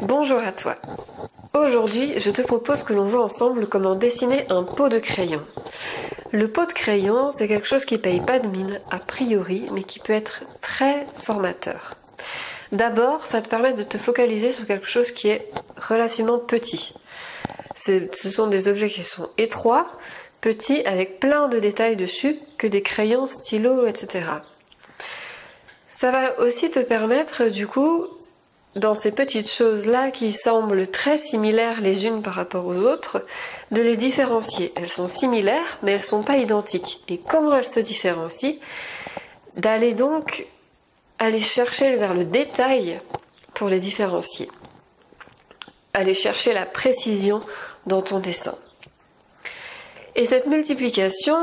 Bonjour à toi. Aujourd'hui, je te propose que l'on voit ensemble comment dessiner un pot de crayon. Le pot de crayon, c'est quelque chose qui paye pas de mine a priori, mais qui peut être très formateur. D'abord, ça te permet de te focaliser sur quelque chose qui est relativement petit. Ce sont des objets qui sont étroits, petits, avec plein de détails dessus, que des crayons, stylos, etc. Ça va aussi te permettre, du coup, dans ces petites choses-là qui semblent très similaires les unes par rapport aux autres, de les différencier. Elles sont similaires, mais elles ne sont pas identiques. Et comment elles se différencient? D'aller donc aller chercher vers le détail pour les différencier. Aller chercher la précision dans ton dessin. Et cette multiplication,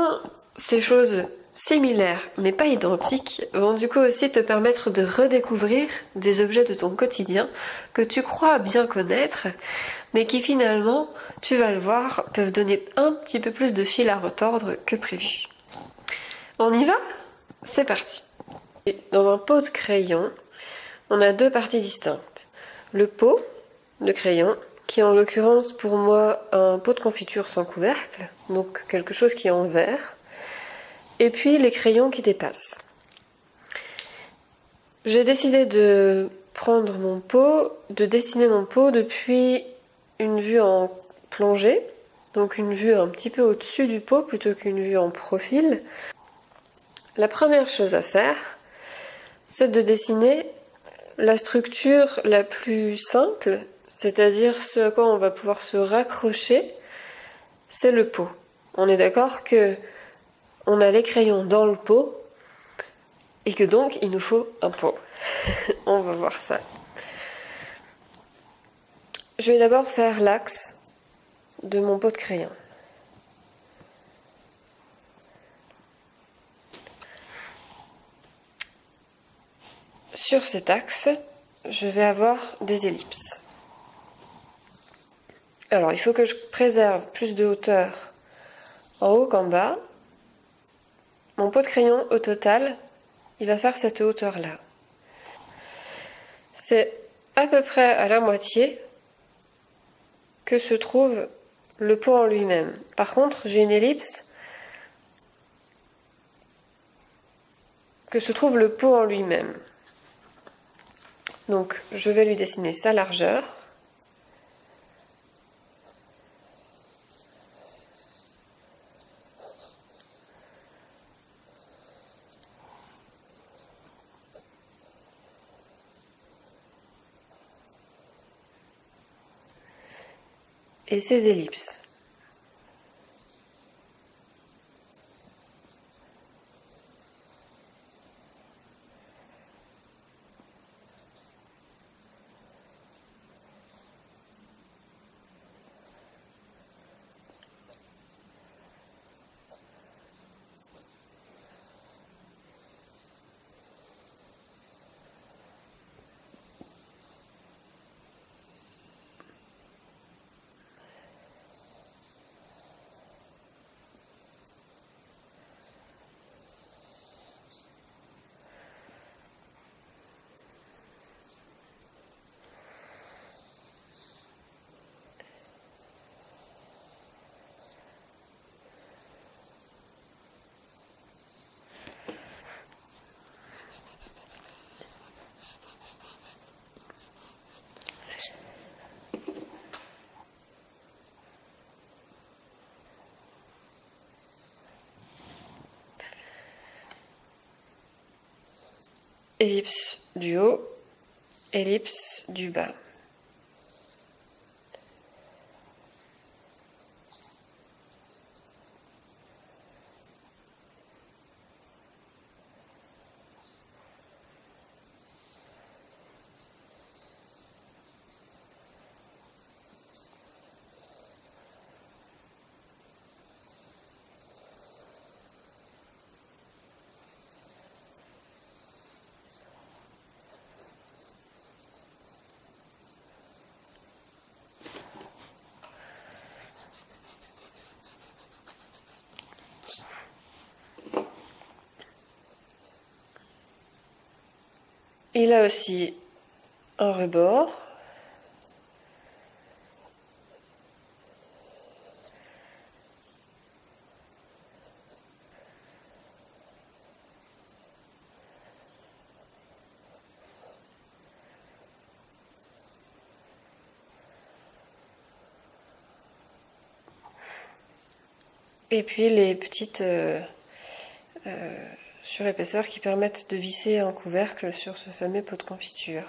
ces choses similaires mais pas identiques vont du coup aussi te permettre de redécouvrir des objets de ton quotidien que tu crois bien connaître mais qui finalement, tu vas le voir, peuvent donner un petit peu plus de fil à retordre que prévu. On y va? C'est parti. Dans un pot de crayon, on a deux parties distinctes. Le pot de crayon, qui est en l'occurrence pour moi un pot de confiture sans couvercle, donc quelque chose qui est en verre, et puis les crayons qui dépassent. J'ai décidé de prendre mon pot, de dessiner mon pot depuis une vue en plongée, donc une vue un petit peu au-dessus du pot plutôt qu'une vue en profil. La première chose à faire, c'est de dessiner la structure la plus simple, c'est-à-dire ce à quoi on va pouvoir se raccrocher, c'est le pot. On est d'accord que on a les crayons dans le pot et que donc il nous faut un pot. On va voir ça. Je vais d'abord faire l'axe de mon pot de crayon. Sur cet axe, je vais avoir des ellipses. Alors, il faut que je préserve plus de hauteur en haut qu'en bas. Mon pot de crayon, au total, il va faire cette hauteur-là. C'est à peu près à la moitié que se trouve le pot en lui-même. Par contre, j'ai une ellipse que se trouve le pot en lui-même. Donc, je vais lui dessiner sa largeur. Et ses ellipses. Ellipse du haut, ellipse du bas. Il a aussi un rebord Et puis les petites surépaisseurs qui permettent de visser un couvercle sur ce fameux pot de confiture.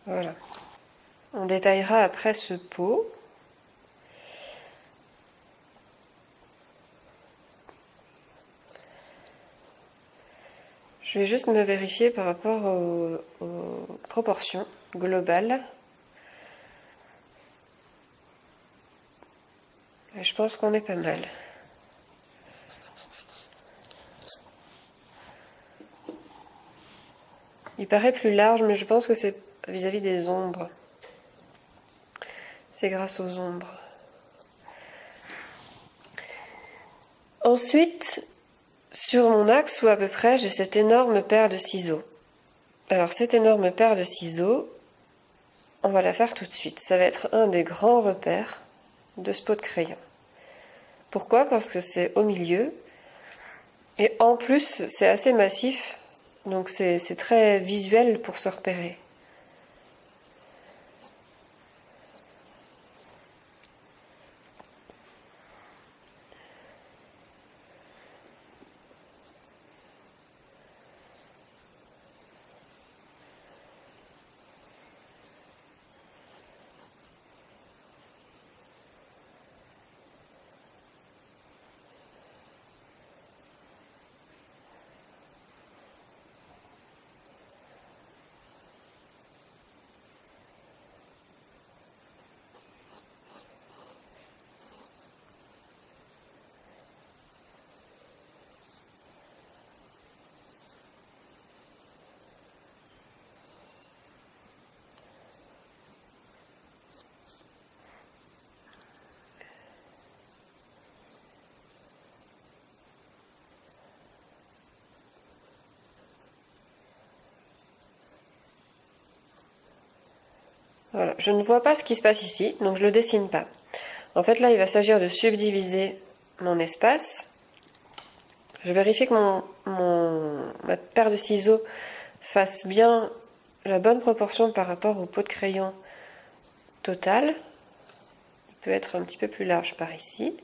Voilà. On détaillera après ce pot. Je vais juste me vérifier par rapport aux proportions globales. Et je pense qu'on est pas mal. Il paraît plus large, mais je pense que c'est vis-à-vis des ombres. C'est grâce aux ombres. Ensuite, sur mon axe ou à peu près, j'ai cette énorme paire de ciseaux. Alors cette énorme paire de ciseaux, on va la faire tout de suite. Ça va être un des grands repères de ce pot de crayon. Pourquoi? Parce que c'est au milieu. Et en plus, c'est assez massif. Donc c'est très visuel pour se repérer. Voilà, je ne vois pas ce qui se passe ici, donc je ne le dessine pas. En fait, là, il va s'agir de subdiviser mon espace. Je vérifie que ma paire de ciseaux fasse bien la bonne proportion par rapport au pot de crayon total. Il peut être un petit peu plus large par ici.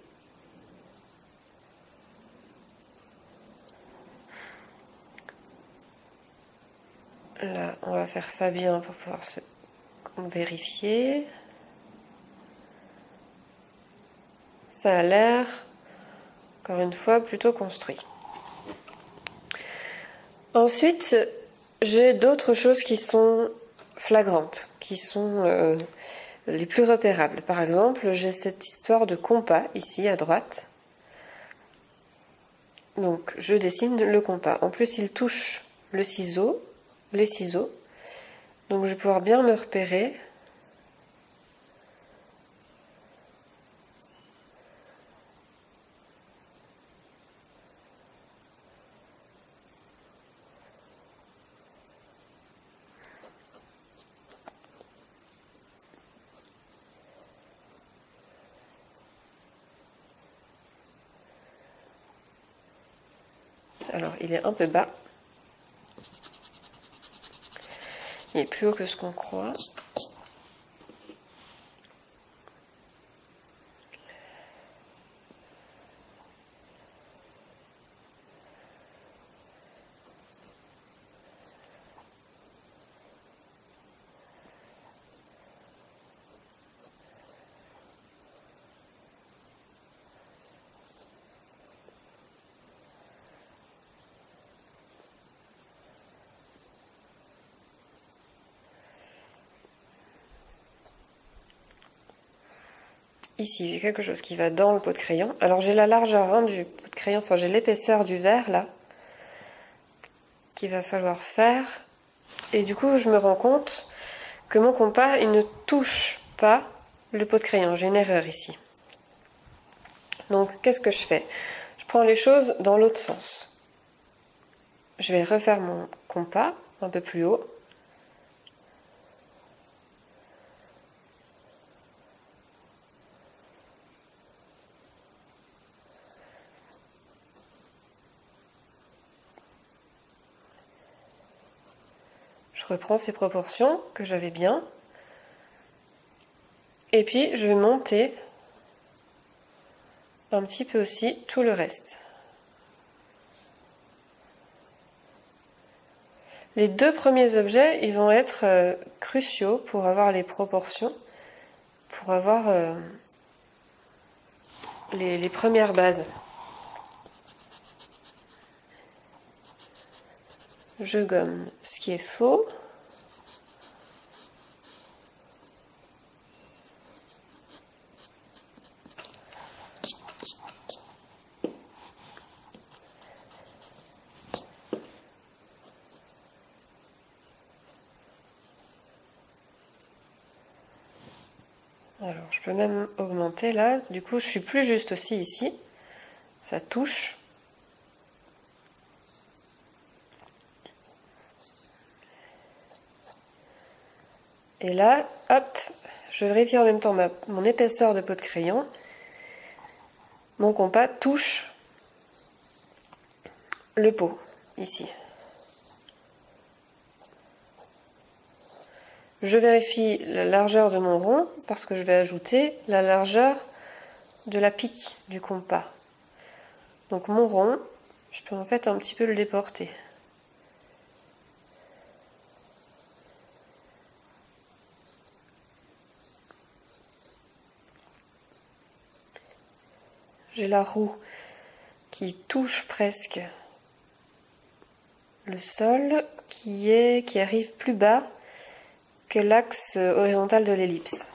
Là, on va faire ça bien pour pouvoir se vérifier. Ça a l'air, encore une fois, plutôt construit. Ensuite, j'ai d'autres choses qui sont flagrantes, qui sont les plus repérables. Par exemple, j'ai cette histoire de compas ici à droite. Donc, je dessine le compas. En plus, il touche les ciseaux. Donc, je vais pouvoir bien me repérer. Alors, il est un peu bas. Il est plus haut que ce qu'on croit. Ici, j'ai quelque chose qui va dans le pot de crayon. Alors, j'ai la largeur du pot de crayon, enfin, j'ai l'épaisseur du verre, là, qu'il va falloir faire. Et du coup, je me rends compte que mon compas, il ne touche pas le pot de crayon. J'ai une erreur ici. Donc, qu'est-ce que je fais? Je prends les choses dans l'autre sens. Je vais refaire mon compas un peu plus haut. Je reprends ces proportions que j'avais bien. Et puis je vais monter un petit peu aussi tout le reste. Les deux premiers objets, ils vont être cruciaux pour avoir les proportions, pour avoir les premières bases. Je gomme ce qui est faux. Alors, je peux même augmenter là. Du coup, je suis plus juste aussi ici. Ça touche. Et là, hop, je vérifie en même temps mon épaisseur de pot de crayon. Mon compas touche le pot, ici. Je vérifie la largeur de mon rond parce que je vais ajouter la largeur de la pique du compas. Donc mon rond, je peux en fait un petit peu le déporter. J'ai la roue qui touche presque le sol, qui arrive plus bas que l'axe horizontal de l'ellipse.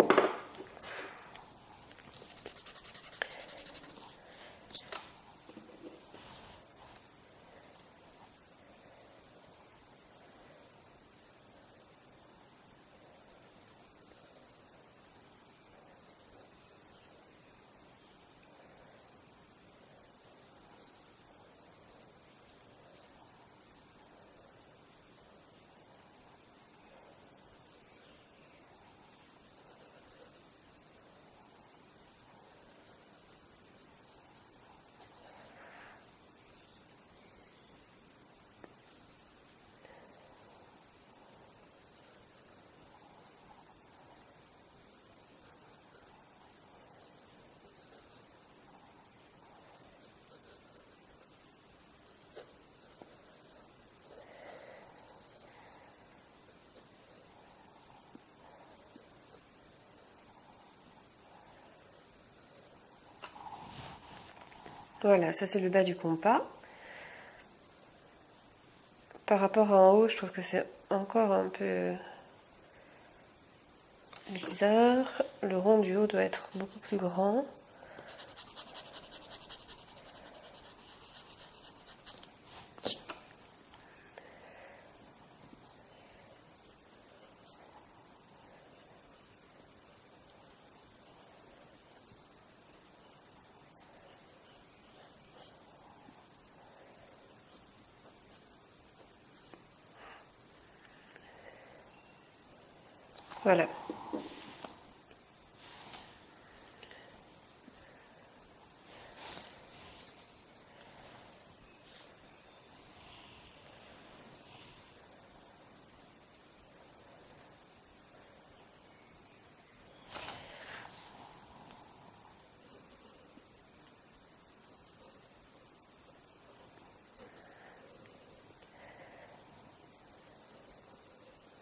Voilà, ça c'est le bas du compas. Par rapport à en haut, je trouve que c'est encore un peu bizarre. Le rond du haut doit être beaucoup plus grand. Voilà.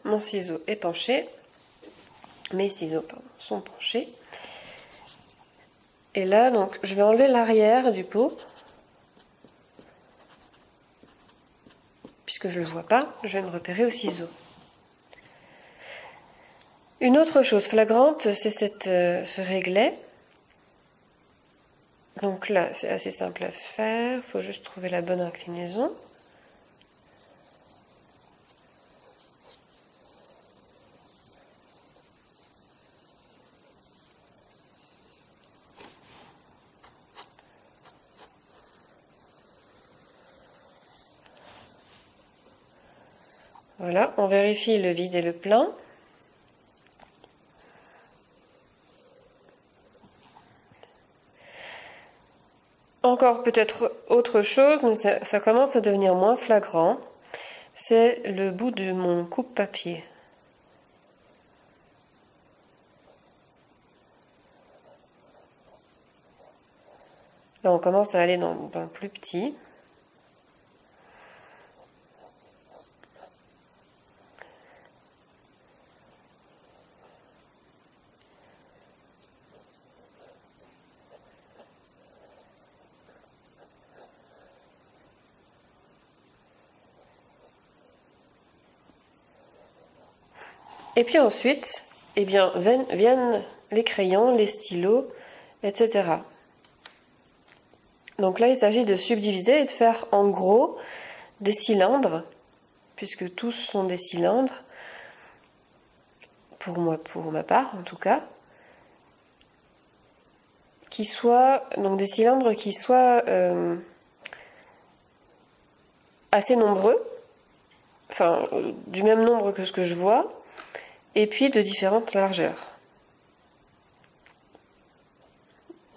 Mon ciseau est penché. Mes ciseaux sont penchés. Et là, donc, je vais enlever l'arrière du pot. Puisque je ne le vois pas, je vais me repérer au ciseau. Une autre chose flagrante, c'est ce réglet. Donc là, c'est assez simple à faire. Il faut juste trouver la bonne inclinaison. Voilà, on vérifie le vide et le plein. Encore peut-être autre chose, mais ça commence à devenir moins flagrant. c'est le bout de mon coupe-papier. Là, on commence à aller dans le plus petit. Et puis ensuite, eh bien, viennent les crayons, les stylos, etc. Donc là, il s'agit de subdiviser et de faire en gros des cylindres, puisque tous sont des cylindres, pour ma part en tout cas, donc des cylindres qui soient assez nombreux, enfin du même nombre que ce que je vois, et puis de différentes largeurs.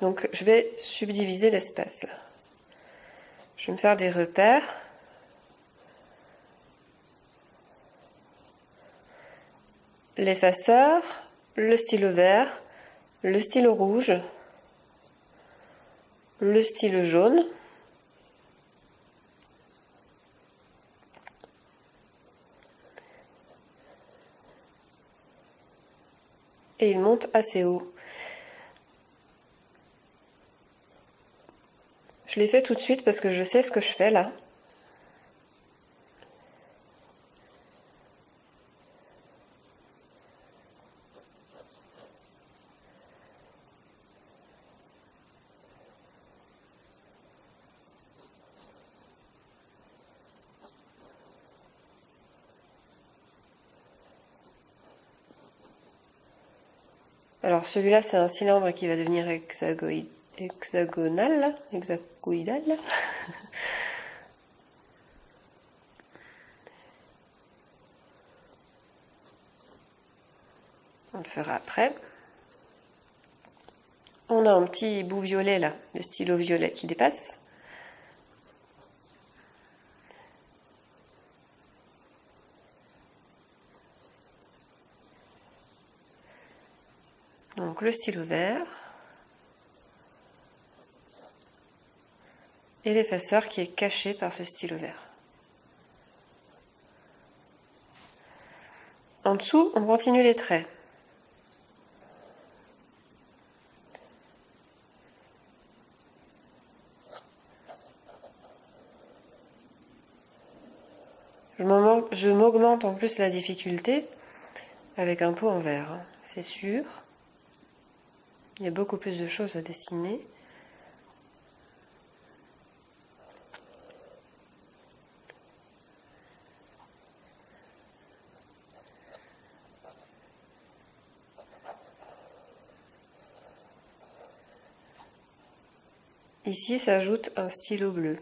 Donc je vais subdiviser l'espace là. Je vais me faire des repères. L'effaceur, le stylo vert, le stylo rouge, le stylo jaune. Et il monte assez haut. Je l'ai fait tout de suite parce que je sais ce que je fais là. Alors celui-là c'est un cylindre qui va devenir hexagonal. On le fera après. On a un petit bout violet là, le stylo violet qui dépasse. Donc le stylo vert. Et l'effaceur qui est caché par ce stylo vert. En dessous, on continue les traits. Je m'augmente en plus la difficulté avec un pot en verre, hein, c'est sûr. Il y a beaucoup plus de choses à dessiner. Ici s'ajoute un stylo bleu.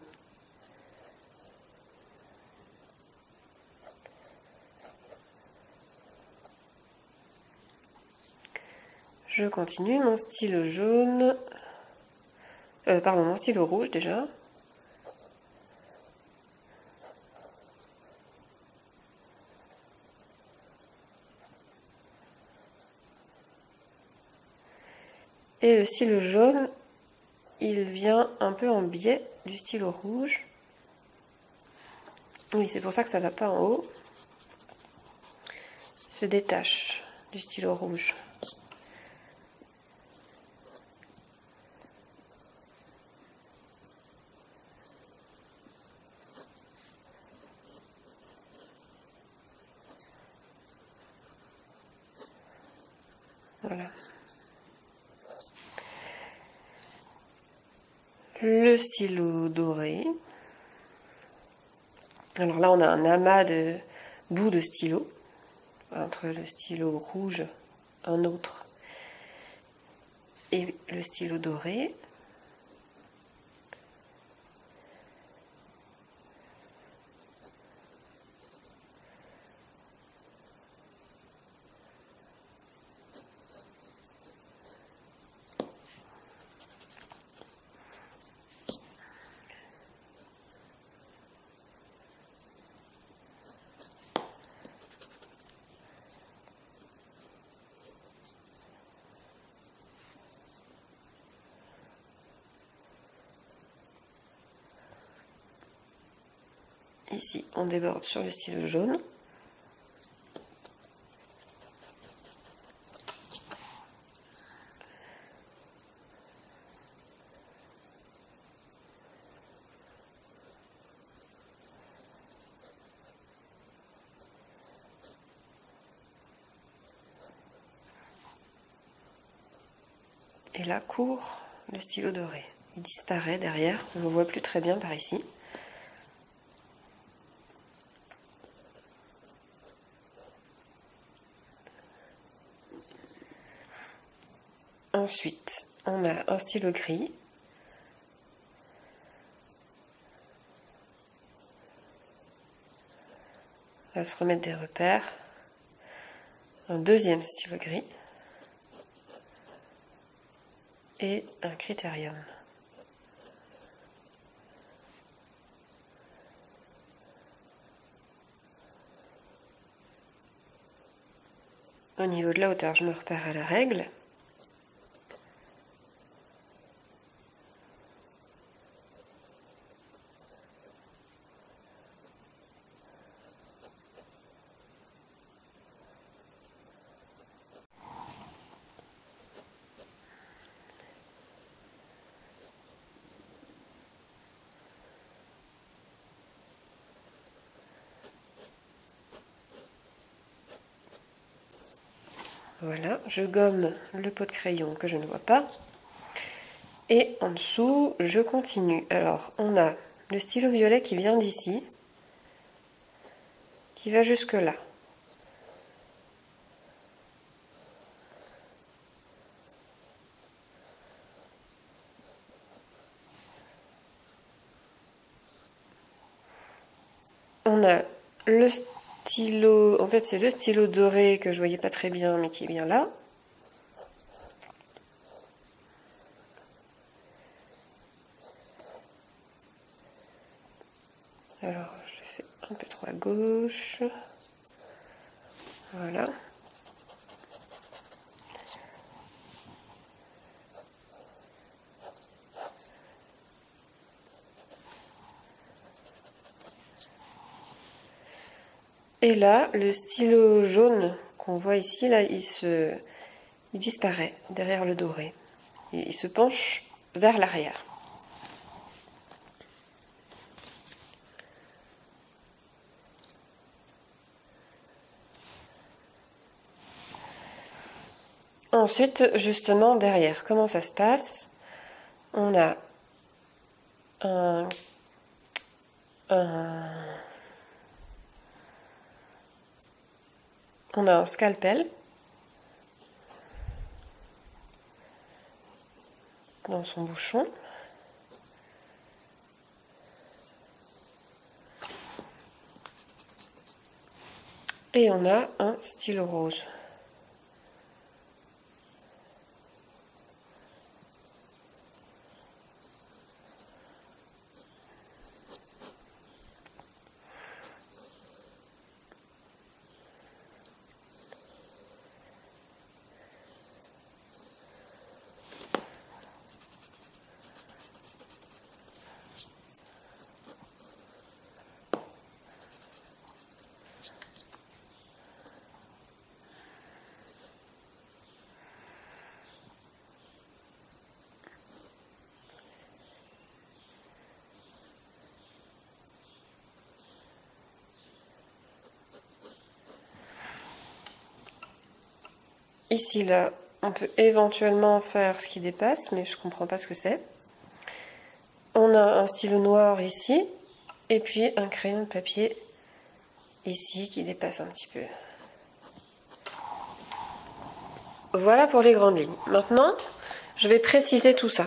Je continue mon stylo jaune. Mon stylo rouge déjà. Et le stylo jaune, il vient un peu en biais du stylo rouge. Oui, c'est pour ça que ça ne va pas en haut. Il se détache du stylo rouge. Voilà. Le stylo doré. Alors là, on a un amas de bouts de stylo. Entre le stylo rouge, un autre, et le stylo doré. ici on déborde sur le stylo jaune. Et là court le stylo doré. Il disparaît derrière, on ne le voit plus très bien par ici. Ensuite, on a un stylo gris. On va se remettre des repères. Un deuxième stylo gris. Et un critérium. Au niveau de la hauteur, je me repère à la règle. Voilà, je gomme le pot de crayon que je ne vois pas. Et en dessous, je continue. Alors, on a le stylo violet qui vient d'ici, qui va jusque là. On a le stylo, en fait c'est le stylo doré que je voyais pas très bien mais qui est bien là. Alors je fais un peu trop à gauche. Voilà. Et là, le stylo jaune qu'on voit ici, là, il disparaît derrière le doré. Il se penche vers l'arrière. Ensuite, justement, derrière, comment ça se passe? On a on a un scalpel dans son bouchon. Et on a un stylo rose. Ici, là, on peut éventuellement faire ce qui dépasse, mais je ne comprends pas ce que c'est. On a un stylo noir ici, et puis un crayon de papier ici qui dépasse un petit peu. Voilà pour les grandes lignes. Maintenant, je vais préciser tout ça.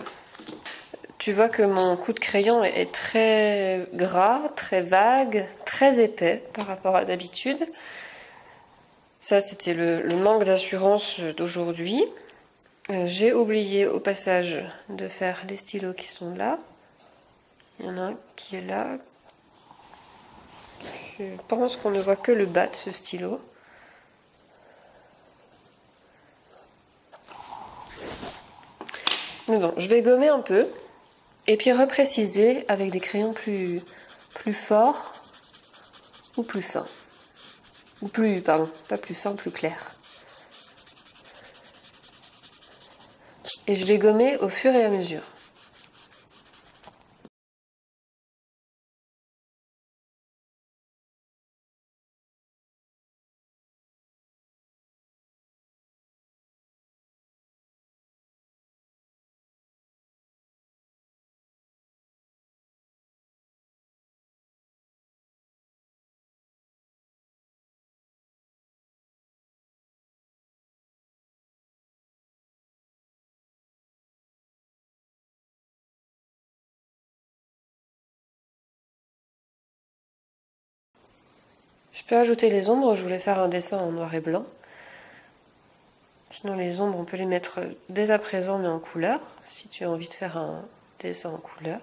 Tu vois que mon coup de crayon est très gras, très vague, très épais par rapport à d'habitude. Ça, c'était le manque d'assurance d'aujourd'hui. J'ai oublié au passage de faire les stylos qui sont là. Il y en a un qui est là. Je pense qu'on ne voit que le bas de ce stylo. Mais bon, je vais gommer un peu et puis repréciser avec des crayons plus forts ou plus fin. Ou plus, pardon, pas plus fin, plus clair. Et je vais gommer au fur et à mesure. Je peux ajouter les ombres, je voulais faire un dessin en noir et blanc. Sinon les ombres, on peut les mettre dès à présent, mais en couleur, si tu as envie de faire un dessin en couleur.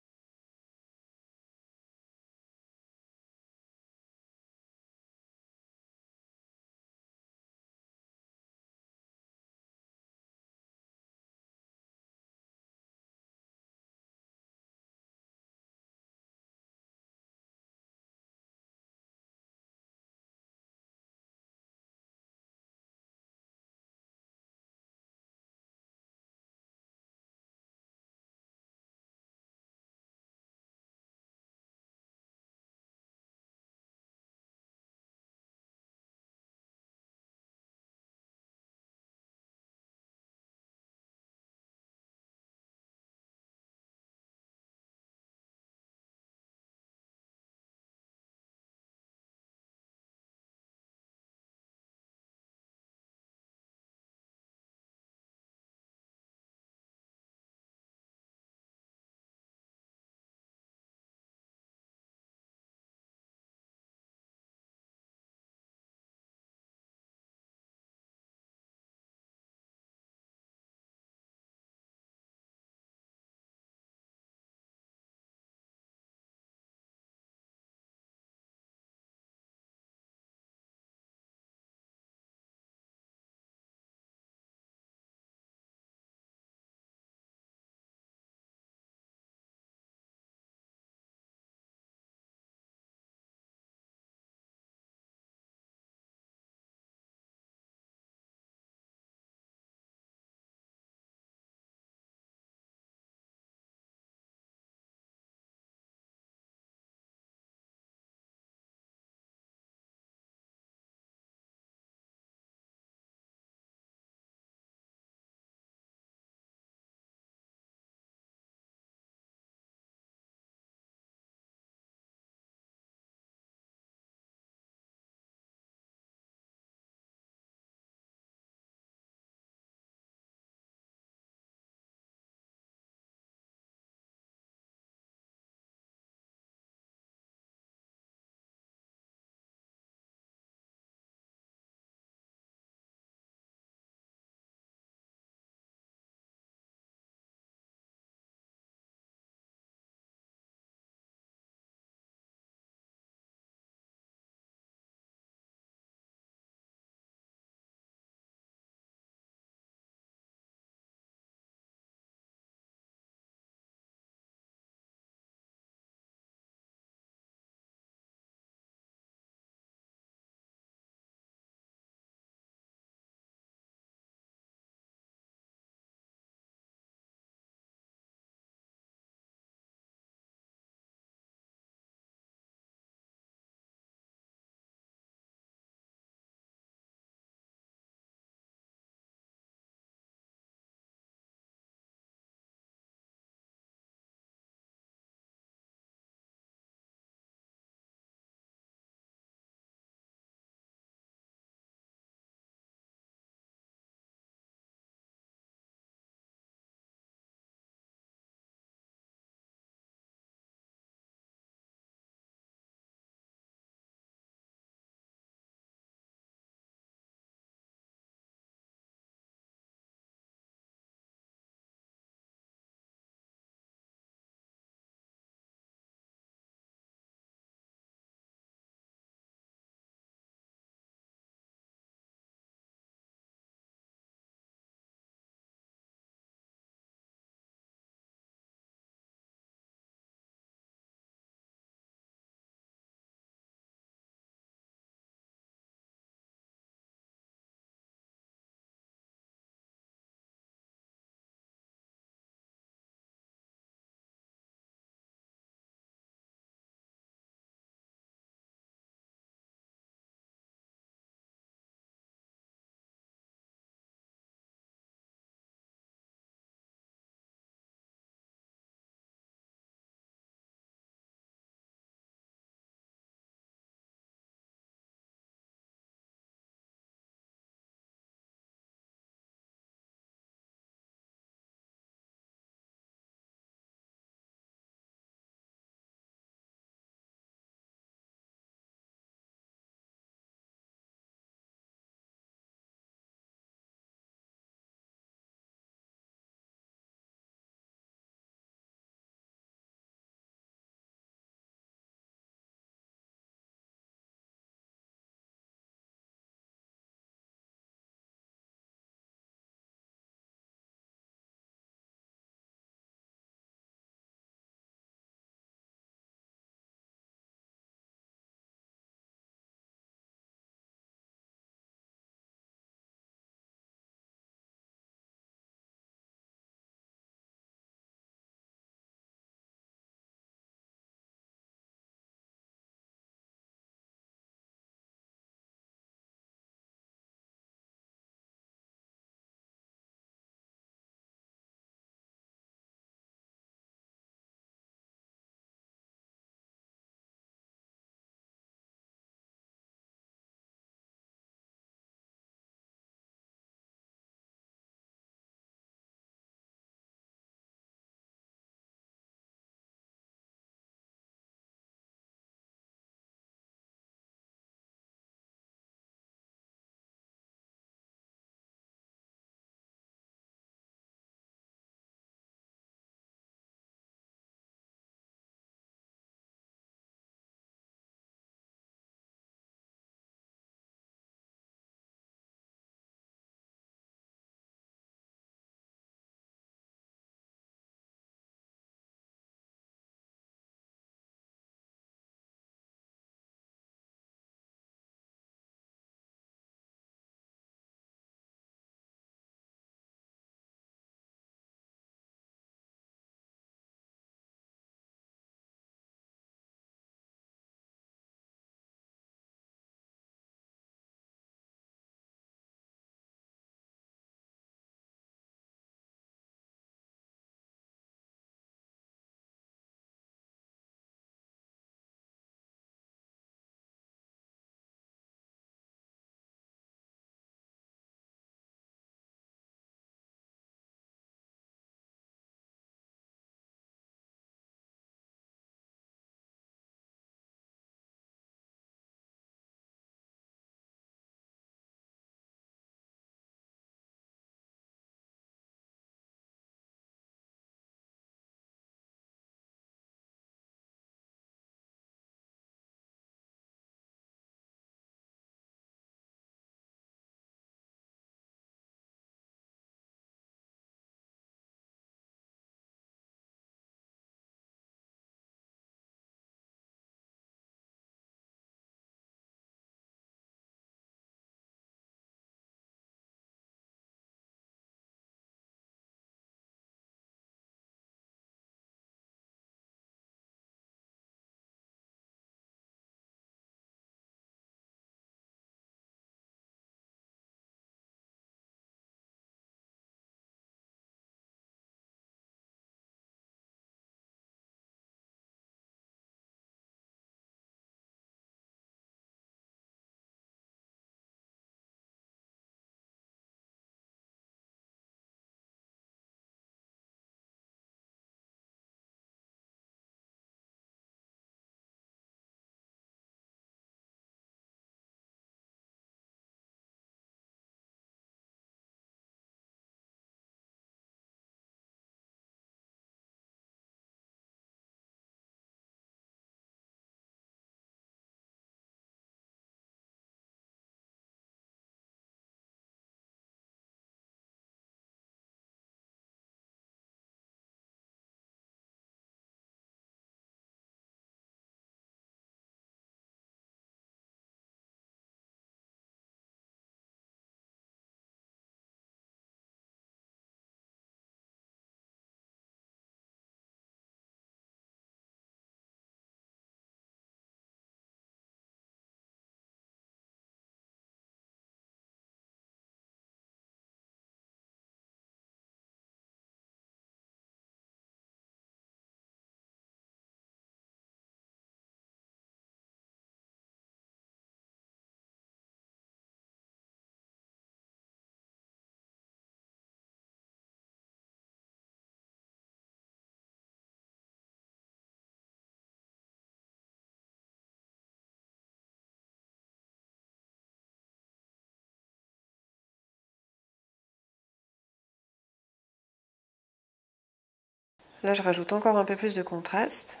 Là, je rajoute encore un peu plus de contraste.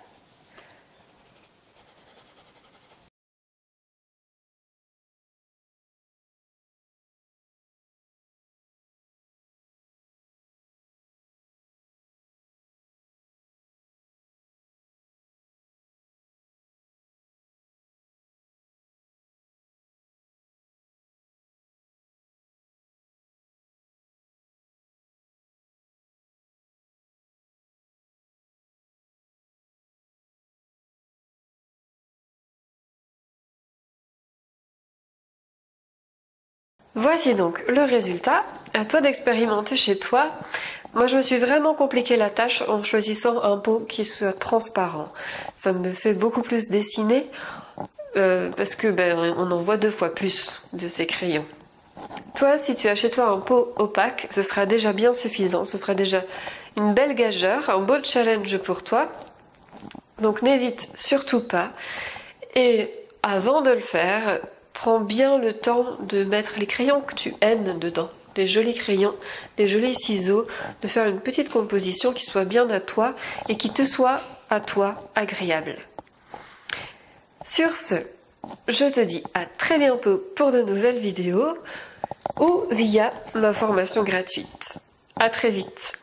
Voici donc le résultat. À toi d'expérimenter chez toi. Moi, je me suis vraiment compliqué la tâche en choisissant un pot qui soit transparent. Ça me fait beaucoup plus dessiner parce que on en voit 2 fois plus de ces crayons. Toi, si tu as chez toi un pot opaque, ce sera déjà bien suffisant. Ce sera déjà une belle gageure, un beau challenge pour toi. Donc n'hésite surtout pas. Et avant de le faire, prends bien le temps de mettre les crayons que tu aimes dedans. Des jolis crayons, des jolis ciseaux, de faire une petite composition qui soit bien à toi et qui te soit à toi agréable. Sur ce, je te dis à très bientôt pour de nouvelles vidéos ou via ma formation gratuite. À très vite.